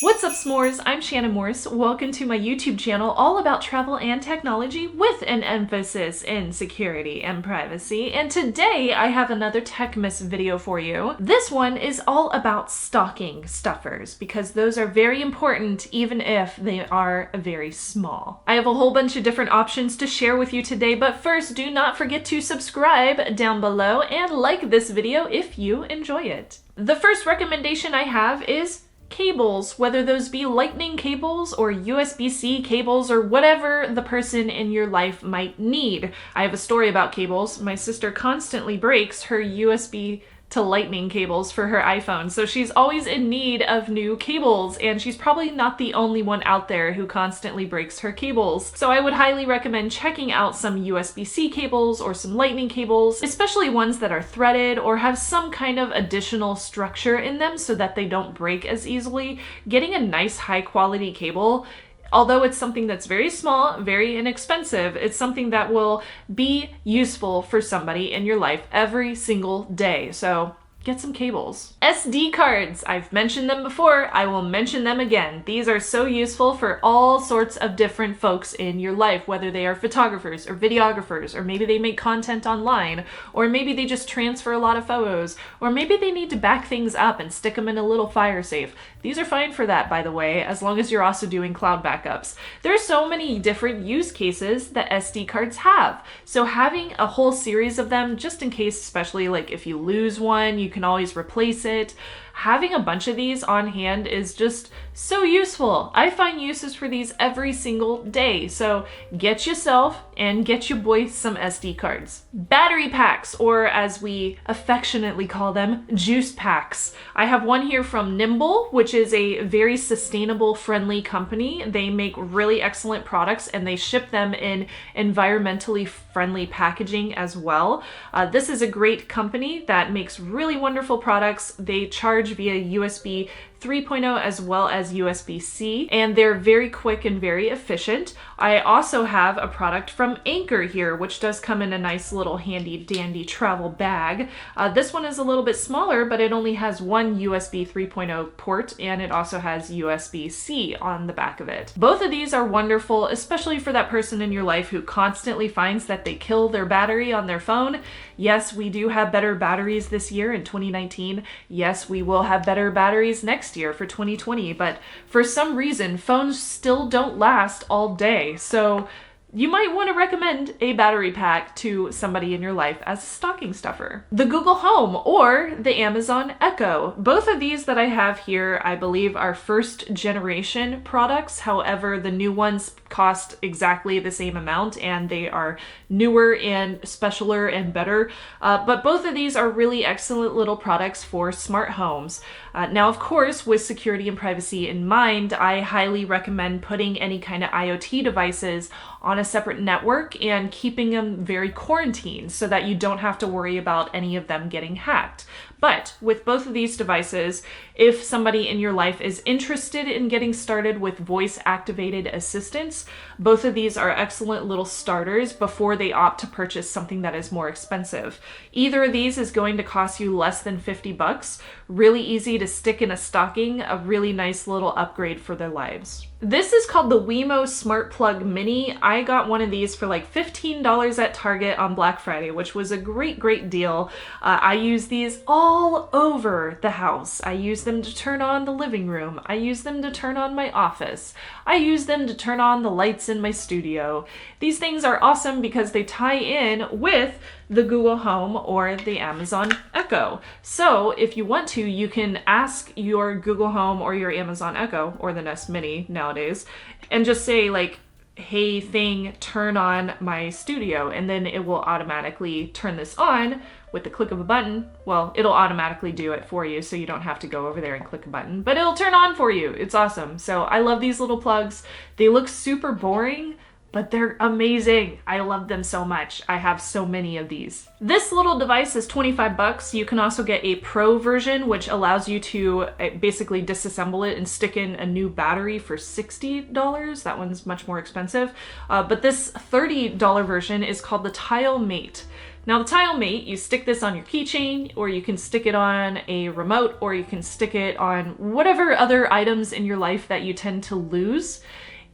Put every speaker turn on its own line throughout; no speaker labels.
What's up, s'mores? I'm Shannon Morse. Welcome to my YouTube channel all about travel and technology with an emphasis in security and privacy. And today I have another Techmas video for you. This one is all about stocking stuffers because those are very important even if they are very small. I have a whole bunch of different options to share with you today, but first do not forget to subscribe down below and like this video if you enjoy it. The first recommendation I have is cables, whether those be lightning cables or USB-C cables or whatever the person in your life might need. I have a story about cables. My sister constantly breaks her USB to lightning cables for her iPhone, so she's always in need of new cables, and she's probably not the only one out there who constantly breaks her cables. So I would highly recommend checking out some USB-C cables or some lightning cables, especially ones that are threaded or have some kind of additional structure in them so that they don't break as easily. Getting a nice high quality cable, although it's something that's very small, very inexpensive, it's something that will be useful for somebody in your life every single day. So get some cables. SD cards. I've mentioned them before. I will mention them again. These are so useful for all sorts of different folks in your life, whether they are photographers or videographers, or maybe they make content online, or maybe they just transfer a lot of photos, or maybe they need to back things up and stick them in a little fire safe. These are fine for that, by the way, as long as you're also doing cloud backups. There are so many different use cases that SD cards have. So having a whole series of them, just in case, especially like if you lose one, you can always replace it. Having a bunch of these on hand is just so useful. I find uses for these every single day. So get yourself and get your boy some SD cards. Battery packs, or as we affectionately call them, juice packs. I have one here from Nimble, which is a very sustainable, friendly company. They make really excellent products and they ship them in environmentally friendly packaging as well. This is a great company that makes really wonderful products. They charge via USB 3.0 as well as USB-C, and they're very quick and very efficient. I also have a product from Anker here, which does come in a nice little handy dandy travel bag. This one is a little bit smaller, but it only has one USB 3.0 port, and it also has USB-C on the back of it. Both of these are wonderful, especially for that person in your life who constantly finds that they kill their battery on their phone. Yes, we do have better batteries this year in 2019. Yes, we will have better batteries next year for 2020, but for some reason phones still don't last all day. So you might want to recommend a battery pack to somebody in your life as a stocking stuffer. The Google Home or the Amazon Echo. Both of these that I have here, I believe, are first generation products. However, the new ones cost exactly the same amount and they are newer and specialer and better. But both of these are really excellent little products for smart homes. Now, of course, with security and privacy in mind, I highly recommend putting any kind of IoT devices on a separate network and keeping them very quarantined so that you don't have to worry about any of them getting hacked. But with both of these devices, if somebody in your life is interested in getting started with voice-activated assistants, both of these are excellent little starters before they opt to purchase something that is more expensive. Either of these is going to cost you less than 50 bucks. Really easy to stick in a stocking, a really nice little upgrade for their lives. This is called the Wemo Smart Plug Mini. I got one of these for like $15 at Target on Black Friday, which was a great deal. I use these all over the house. I use them to turn on the living room. I use them to turn on my office. I use them to turn on the lights in my studio. These things are awesome because they tie in with the Google Home or the Amazon Echo. So if you want to, you can ask your Google Home or your Amazon Echo or the Nest Mini nowadays and just say like, hey thing, turn on my studio, and then it will automatically turn this on with the click of a button. Well, it'll automatically do it for you so you don't have to go over there and click a button, but it'll turn on for you. It's awesome. So I love these little plugs. They look super boring, but they're amazing. I love them so much. I have so many of these. This little device is 25 bucks. You can also get a pro version, which allows you to basically disassemble it and stick in a new battery for $60. That one's much more expensive. But this $30 version is called the Tile Mate. Now the Tile Mate, you stick this on your keychain, or you can stick it on a remote, or you can stick it on whatever other items in your life that you tend to lose.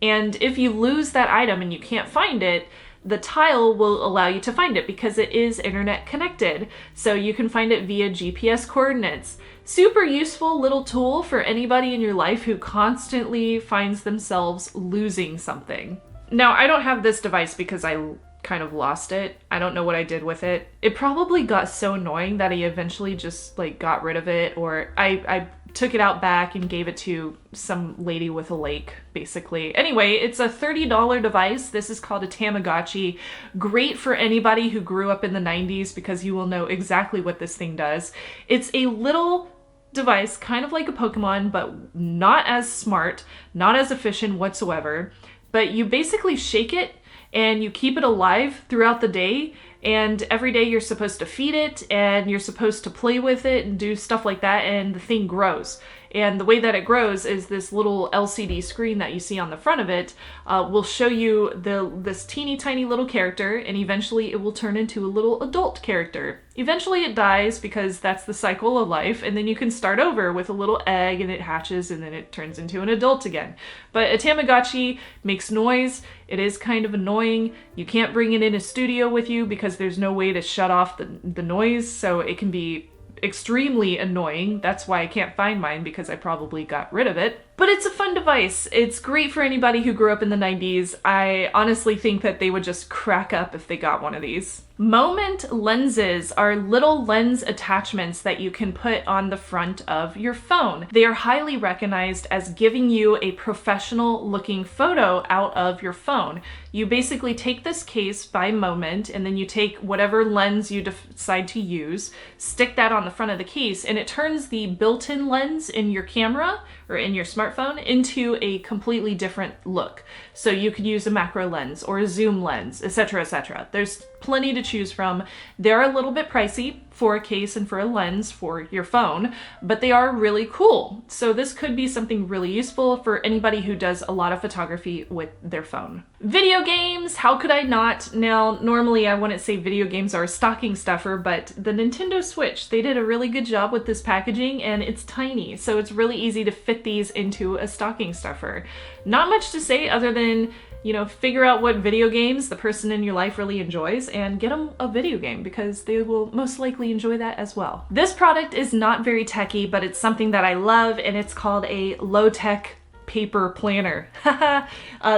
And if you lose that item and you can't find it, the Tile will allow you to find it because it is internet connected. So you can find it via GPS coordinates. Super useful little tool for anybody in your life who constantly finds themselves losing something. Now, I don't have this device because I kind of lost it. I don't know what I did with it. It probably got so annoying that I eventually just like got rid of it, or I took it out back and gave it to some lady with a lake, basically. Anyway, it's a $30 device. This is called a Tamagotchi. Great for anybody who grew up in the 90s because you will know exactly what this thing does. It's a little device, kind of like a Pokemon, but not as smart, not as efficient whatsoever. But you basically shake it and you keep it alive throughout the day, and every day you're supposed to feed it and you're supposed to play with it and do stuff like that, and the thing grows. And the way that it grows is this little LCD screen that you see on the front of it will show you this teeny tiny little character, and eventually it will turn into a little adult character. Eventually it dies because that's the cycle of life, and then you can start over with a little egg and it hatches and then it turns into an adult again. But a Tamagotchi makes noise. It is kind of annoying. You can't bring it in a studio with you because there's no way to shut off the noise, so it can be extremely annoying. That's why I can't find mine, because I probably got rid of it. But it's a fun device. It's great for anybody who grew up in the 90s. I honestly think that they would just crack up if they got one of these. Moment lenses are little lens attachments that you can put on the front of your phone. They are highly recognized as giving you a professional looking photo out of your phone. You basically take this case by Moment, and then you take whatever lens you decide to use, stick that on the front of the case, and it turns the built-in lens in your camera or in your smartphone into a completely different look. So you could use a macro lens or a zoom lens, etc., etc. There's plenty to choose from. They're a little bit pricey for a case and for a lens for your phone, but they are really cool. So this could be something really useful for anybody who does a lot of photography with their phone. Video games, how could I not? Now, normally I wouldn't say video games are a stocking stuffer, but the Nintendo Switch, they did a really good job with this packaging, and it's tiny, so it's really easy to fit these into a stocking stuffer. Not much to say other than, you know, figure out what video games the person in your life really enjoys and get them a video game, because they will most likely enjoy that as well. This product is not very techy, but it's something that I love, and it's called a low-tech paper planner.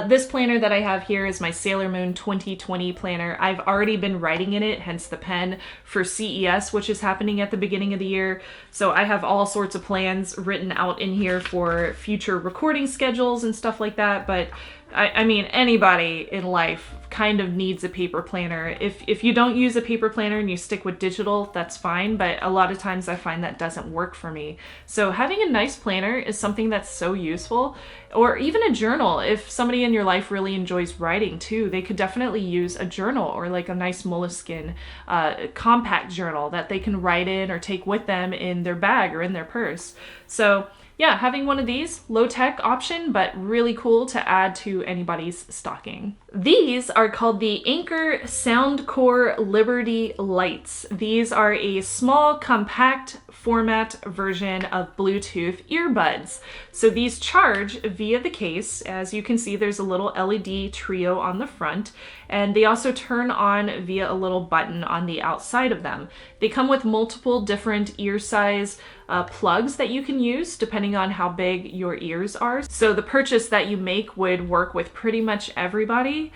This planner that I have here is my Sailor Moon 2020 planner. I've already been writing in it, hence the pen, for CES, which is happening at the beginning of the year. So I have all sorts of plans written out in here for future recording schedules and stuff like that. But I mean, anybody in life kind of needs a paper planner. If you don't use a paper planner and you stick with digital, that's fine, but a lot of times I find that doesn't work for me. So having a nice planner is something that's so useful. Or even a journal. If somebody in your life really enjoys writing too, they could definitely use a journal, or like a nice Moleskine compact journal that they can write in or take with them in their bag or in their purse. So yeah, having one of these, low-tech option, but really cool to add to anybody's stocking. These are called the Anker Soundcore Liberty Lights. These are a small, compact format version of Bluetooth earbuds. So these charge via the case. As you can see, there's a little LED trio on the front, and they also turn on via a little button on the outside of them. They come with multiple different ear size plugs that you can use depending on how big your ears are. So the purchase that you make would work with pretty much everybody.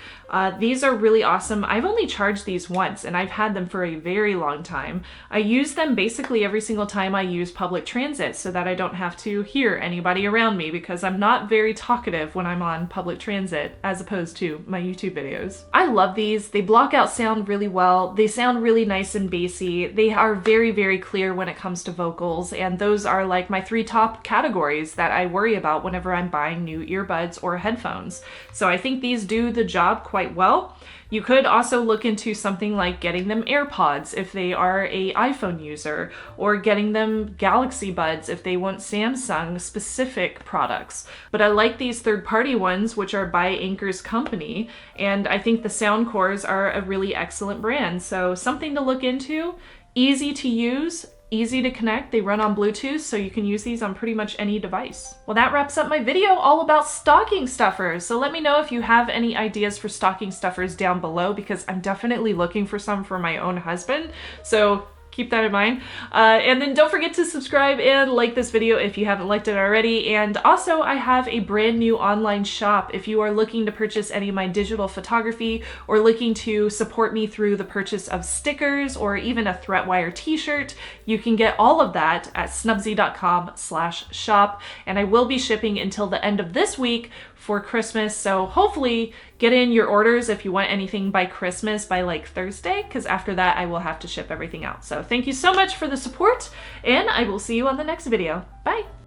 These are really awesome. I've only charged these once, and I've had them for a very long time. I use them basically every single time I use public transit so that I don't have to hear anybody around me, because I'm not very talkative when I'm on public transit as opposed to my YouTube videos. I love these. They block out sound really well. They sound really nice and bassy. They are very, very clear when it comes to vocals, and those are like my 3 top categories that I worry about whenever I'm buying new earbuds or headphones. So I think these do the job quite well. You could also look into something like getting them AirPods if they are a iPhone user, or getting them Galaxy Buds if they want Samsung specific products. But I like these third-party ones, which are by Anker's company, and I think the Soundcores are a really excellent brand. So something to look into, easy to use, easy to connect. They run on Bluetooth, so you can use these on pretty much any device. Well, that wraps up my video all about stocking stuffers. So let me know if you have any ideas for stocking stuffers down below, because I'm definitely looking for some for my own husband. So keep that in mind. And then don't forget to subscribe and like this video if you haven't liked it already. And also, I have a brand new online shop. If you are looking to purchase any of my digital photography, or looking to support me through the purchase of stickers or even a Threatwire t-shirt, you can get all of that at snubzy.com/shop. And I will be shipping until the end of this week for Christmas. So hopefully get in your orders if you want anything by Christmas by like Thursday, because after that I will have to ship everything out. So thank you so much for the support, and I will see you on the next video. Bye!